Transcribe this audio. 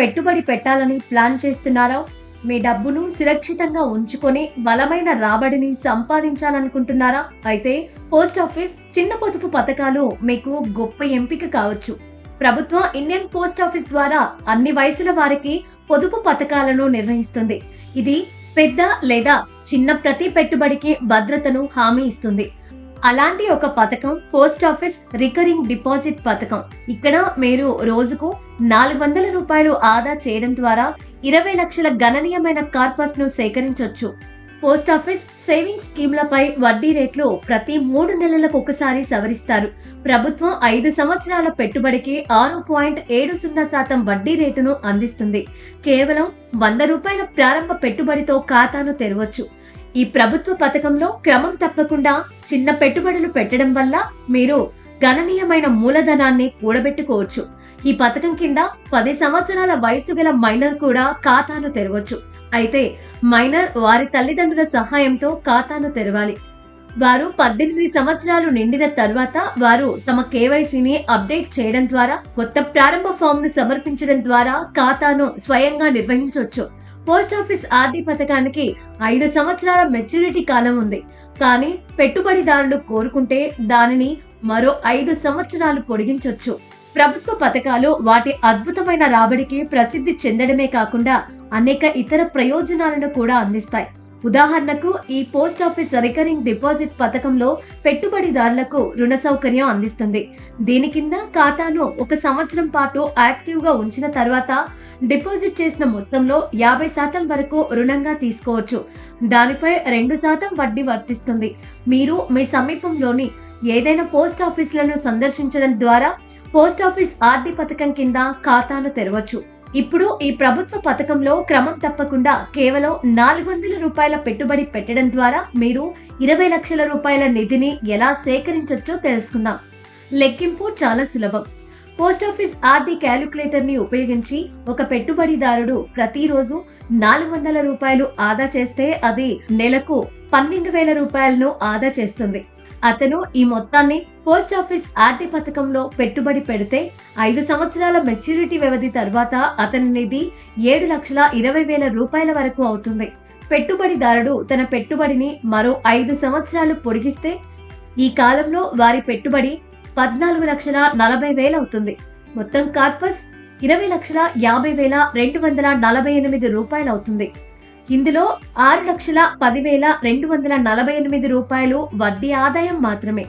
పెట్టుబడి పెట్టాలని ప్లాన్ చేస్తున్నారా? మీ డబ్బును సురక్షితంగా ఉంచుకొని బలమైన రాబడిని సంపాదించాలనుకుంటున్నారా? అయితే పోస్ట్ ఆఫీస్ చిన్న పొదుపు పథకాలు మీకు గొప్ప ఎంపిక కావచ్చు. ప్రభుత్వం ఇండియన్ పోస్ట్ ఆఫీస్ ద్వారా అన్ని వయసుల వారికి పొదుపు పథకాలను నిర్వహిస్తుంది. ఇది పెద్ద లేదా చిన్న ప్రతి పెట్టుబడికి భద్రతను హామీ ఇస్తుంది. అలాంటి ఒక పథకం పోస్ట్ ఆఫీస్ రికరింగ్ డిపాజిట్ పథకం. ఇక్కడ మీరు రోజుకు 400 రూపాయలు ఆదా చేయడం ద్వారా 20 లక్షల గణనీయమైన కార్పస్ ను సేకరించొచ్చు. పోస్ట్ ఆఫీస్ సేవింగ్స్ స్కీమ్లపై వడ్డీ రేట్లు ప్రతి 3 నెలలకు ఒకసారి సవరిస్తారు. ప్రభుత్వం 5 సంవత్సరాల పెట్టుబడికి 6.70% వడ్డీ రేటును అందిస్తుంది. కేవలం 100 రూపాయల ప్రారంభ పెట్టుబడితో ఖాతాను తెరవచ్చు. ఈ ప్రభుత్వ పథకంలో క్రమం తప్పకుండా చిన్న పెట్టుబడులు పెట్టడం వల్ల మీరు గణనీయమైన మూలధనాన్ని కూడబెట్టుకోవచ్చు. ఈ పథకం కింద 10 సంవత్సరాల వయసు గల మైనర్ కూడా ఖాతాను తెరవచ్చు. అయితే మైనర్ వారి తల్లిదండ్రుల సహాయంతో ఖాతాను తెరవాలి. వారు 18 సంవత్సరాలు నిండిన తర్వాత వారు తమ కేవైసీని అప్డేట్ చేయడం ద్వారా, కొత్త ప్రారంభ ఫామ్ ను సమర్పించడం ద్వారా ఖాతాను స్వయంగా నిర్వహించవచ్చు. పోస్ట్ ఆఫీస్ ఆర్డీ పథకానికి 5 సంవత్సరాల మెచ్యూరిటీ కాలం ఉంది. కానీ పెట్టుబడిదారులు కోరుకుంటే దానిని మరో 5 సంవత్సరాలు పొడిగించొచ్చు. ప్రభుత్వ పథకాలు వాటి అద్భుతమైన రాబడికి ప్రసిద్ధి చెందడమే కాకుండా అనేక ఇతర ప్రయోజనాలను కూడా అందిస్తాయి. ఉదాహరణకు ఈ పోస్ట్ ఆఫీస్ రికరింగ్ డిపాజిట్ పథకంలో పెట్టుబడిదారులకు రుణ సౌకర్యం అందిస్తుంది. దీని కింద ఖాతాను 1 సంవత్సరం పాటు యాక్టివ్ గా ఉంచిన తర్వాత డిపాజిట్ చేసిన మొత్తంలో 50% వరకు రుణంగా తీసుకోవచ్చు. దానిపై 2% వడ్డీ వర్తిస్తుంది. మీరు మీ సమీపంలోని ఏదైనా పోస్ట్ ఆఫీసులను సందర్శించడం ద్వారా పోస్ట్ ఆఫీస్ ఆర్డీ పథకం కింద ఖాతాను తెరవచ్చు. ఇప్పుడు ఈ ప్రభుత్వ పథకంలో క్రమం తప్పకుండా కేవలం 400 రూపాయల పెట్టుబడి పెట్టడం ద్వారా మీరు 20 లక్షల రూపాయల నిధిని ఎలా సేకరించొచ్చో తెలుసుకుందాం. లెక్కింపు చాలా సులభం. పోస్ట్ ఆఫీస్ ఆర్డీ క్యాలిక్యులేటర్ ని ఉపయోగించి ఒక పెట్టుబడిదారుడు ప్రతిరోజు 400 రూపాయలు ఆదా చేస్తే అది నెలకు 12,000 రూపాయలను ఆదా చేస్తుంది. అతను ఈ మొత్తాన్ని పోస్ట్ ఆఫీస్ ఆర్డీ పథకంలో పెట్టుబడి పెడితే 5 సంవత్సరాల మెచ్యూరిటీ వ్యవధి తర్వాత అతని నిధి 7,20,000 రూపాయల వరకు అవుతుంది. పెట్టుబడిదారుడు తన పెట్టుబడిని మరో 5 సంవత్సరాలు పొడిగిస్తే ఈ కాలంలో వారి పెట్టుబడి 14,40,000 అవుతుంది. మొత్తం కార్పస్ 20,50,248 రూపాయలు అవుతుంది. ఇందులో 6,10,248 రూపాయలు వడ్డీ ఆదాయం మాత్రమే.